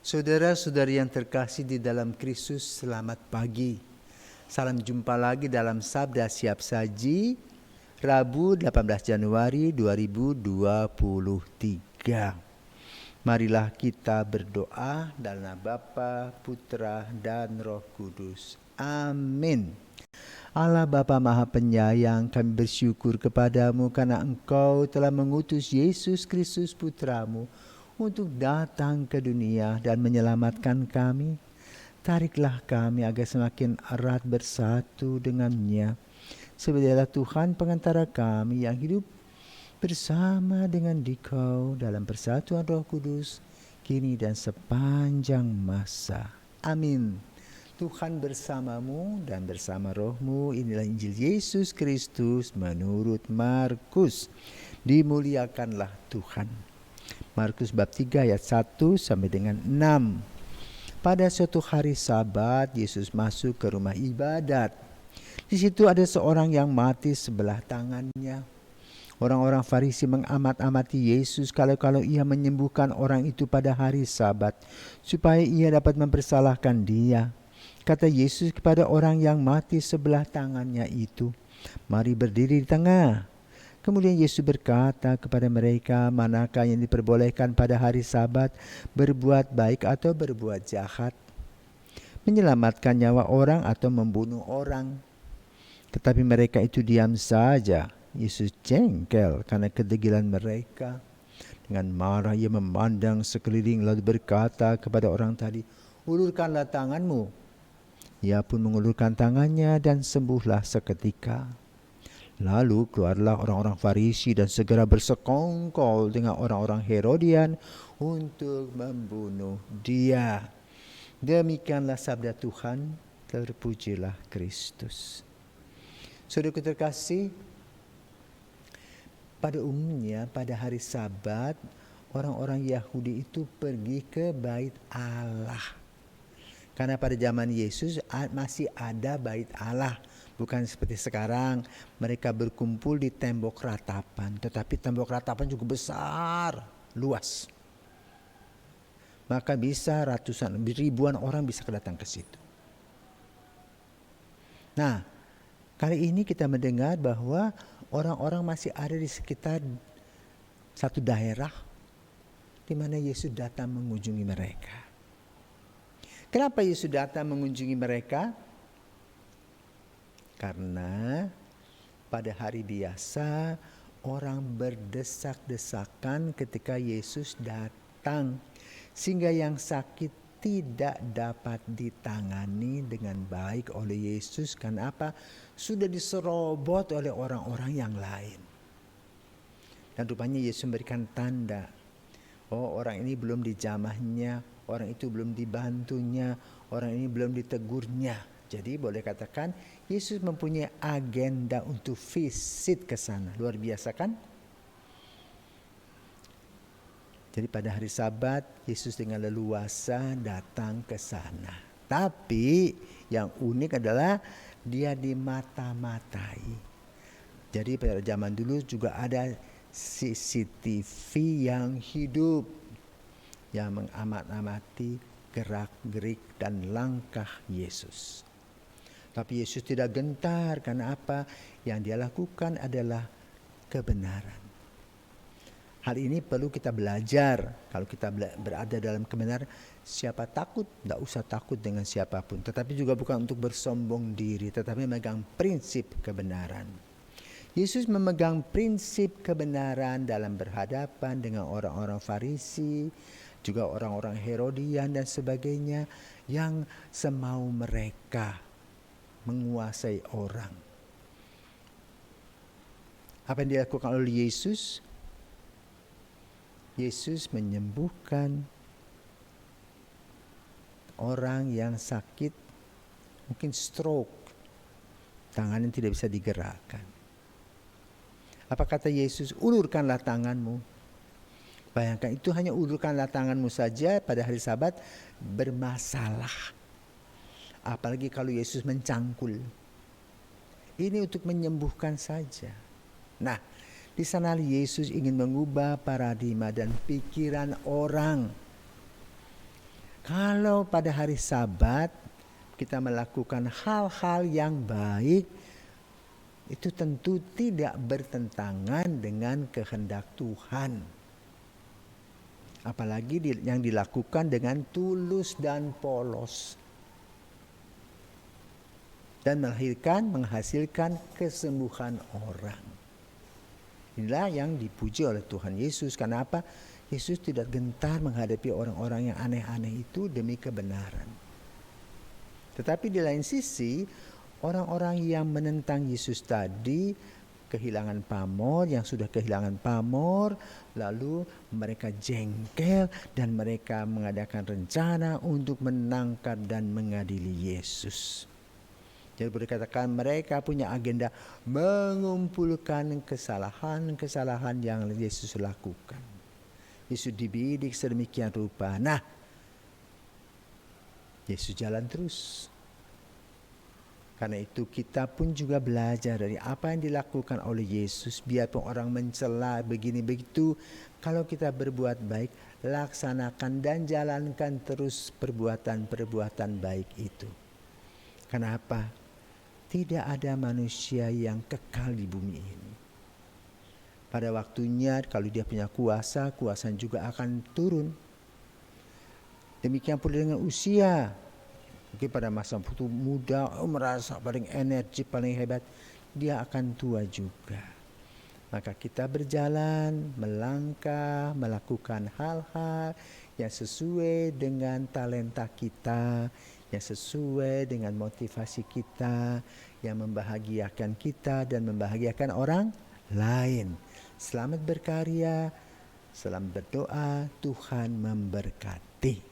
Saudara-saudari yang terkasih di dalam Kristus, selamat pagi. Salam jumpa lagi dalam Sabda Siap Saji, Rabu 18 Januari 2023. Marilah kita berdoa dalam nama Bapa, Putra, dan Roh Kudus. Amin. Allah Bapa Maha Penyayang, kami bersyukur kepadamu karena Engkau telah mengutus Yesus Kristus Putramu untuk datang ke dunia dan menyelamatkan kami. Tariklah kami agar semakin erat bersatu dengannya. Sebagaimana Tuhan pengantara kami yang hidup bersama dengan Dikau dalam persatuan Roh Kudus, kini dan sepanjang masa. Amin. Tuhan bersamamu dan bersama rohmu. Inilah Injil Yesus Kristus menurut Markus. Dimuliakanlah Tuhan. Markus bab 3 ayat 1 sampai dengan 6. Pada suatu hari Sabat, Yesus masuk ke rumah ibadat. Di situ ada seorang yang mati sebelah tangannya. Orang-orang Farisi mengamat-amati Yesus kalau ia menyembuhkan orang itu pada hari Sabat, supaya ia dapat mempersalahkan dia. Kata Yesus kepada orang yang mati sebelah tangannya itu, "Mari berdiri di tengah." Kemudian Yesus berkata kepada mereka, manakah yang diperbolehkan pada hari Sabat, berbuat baik atau berbuat jahat, menyelamatkan nyawa orang atau membunuh orang? Tetapi mereka itu diam saja. Yesus jengkel karena kedegilan mereka. Dengan marah ia memandang sekeliling lalu berkata kepada orang tadi, "Ulurkanlah tanganmu." Ia pun mengulurkan tangannya dan sembuhlah seketika. Lalu keluarlah orang-orang Farisi dan segera bersekongkol dengan orang-orang Herodian untuk membunuh dia. Demikianlah sabda Tuhan, terpujilah Kristus. Saudara terkasih, pada umumnya pada hari Sabat, orang-orang Yahudi itu pergi ke bait Allah. Karena pada zaman Yesus masih ada bait Allah. Bukan seperti sekarang mereka berkumpul di tembok ratapan. Tetapi tembok ratapan juga besar, luas. Maka bisa ribuan orang bisa datang ke situ. Nah, kali ini kita mendengar bahwa orang-orang masih ada di sekitar satu daerah di mana Yesus datang mengunjungi mereka. Kenapa Yesus datang mengunjungi mereka? Karena pada hari biasa orang berdesak-desakan ketika Yesus datang, sehingga yang sakit tidak dapat ditangani dengan baik oleh Yesus. Karena apa? Sudah diserobot oleh orang-orang yang lain. Dan rupanya Yesus memberikan tanda, oh orang ini belum dijamahnya, orang itu belum dibantunya, orang ini belum ditegurnya. Jadi boleh katakan Yesus mempunyai agenda untuk visit ke sana. Luar biasa kan? Jadi pada hari Sabat Yesus dengan leluasa datang ke sana. Tapi yang unik adalah dia dimata-matai. Jadi pada zaman dulu juga ada CCTV yang hidup, yang mengamat-amati gerak-gerik dan langkah Yesus. Tapi Yesus tidak gentar, karena apa? Yang dia lakukan adalah kebenaran. Hal ini perlu kita belajar. Kalau kita berada dalam kebenaran, siapa takut? Tidak usah takut dengan siapapun. Tetapi juga bukan untuk bersombong diri, tetapi memegang prinsip kebenaran. Yesus memegang prinsip kebenaran dalam berhadapan dengan orang-orang Farisi, juga orang-orang Herodian dan sebagainya, yang semau mereka menguasai orang. Apa yang dilakukan oleh Yesus? Yesus menyembuhkan orang yang sakit, mungkin stroke, tangannya tidak bisa digerakkan. Apa kata Yesus? Ulurkanlah tanganmu. Bayangkan, itu hanya ulurkanlah tanganmu saja pada hari Sabat bermasalah. Apalagi kalau Yesus mencangkul. Ini untuk menyembuhkan saja. Nah, di sana Yesus ingin mengubah paradigma dan pikiran orang. Kalau pada hari Sabat kita melakukan hal-hal yang baik, itu tentu tidak bertentangan dengan kehendak Tuhan. Apalagi yang dilakukan dengan tulus dan polos. Dan menghasilkan kesembuhan orang. Inilah yang dipuji oleh Tuhan Yesus. Kenapa? Yesus tidak gentar menghadapi orang-orang yang aneh-aneh itu demi kebenaran. Tetapi di lain sisi, orang-orang yang menentang Yesus tadi kehilangan pamor, yang sudah kehilangan pamor, lalu mereka jengkel dan mereka mengadakan rencana untuk menangkap dan mengadili Yesus. Jadi boleh katakan mereka punya agenda mengumpulkan kesalahan-kesalahan yang Yesus lakukan. Yesus dibidik sedemikian rupa. Nah, Yesus jalan terus. Karena itu kita pun juga belajar dari apa yang dilakukan oleh Yesus. Biarpun orang mencela begini begitu, kalau kita berbuat baik, laksanakan dan jalankan terus perbuatan-perbuatan baik itu. Kenapa? Tidak ada manusia yang kekal di bumi ini. Pada waktunya kalau dia punya kuasa juga akan turun. Demikian pula dengan usia. Mungkin pada masa muda merasa paling energi, paling hebat, dia akan tua juga. Maka kita berjalan, melangkah, melakukan hal-hal yang sesuai dengan talenta kita, yang sesuai dengan motivasi kita, yang membahagiakan kita dan membahagiakan orang lain. Selamat berkarya, selamat berdoa, Tuhan memberkati.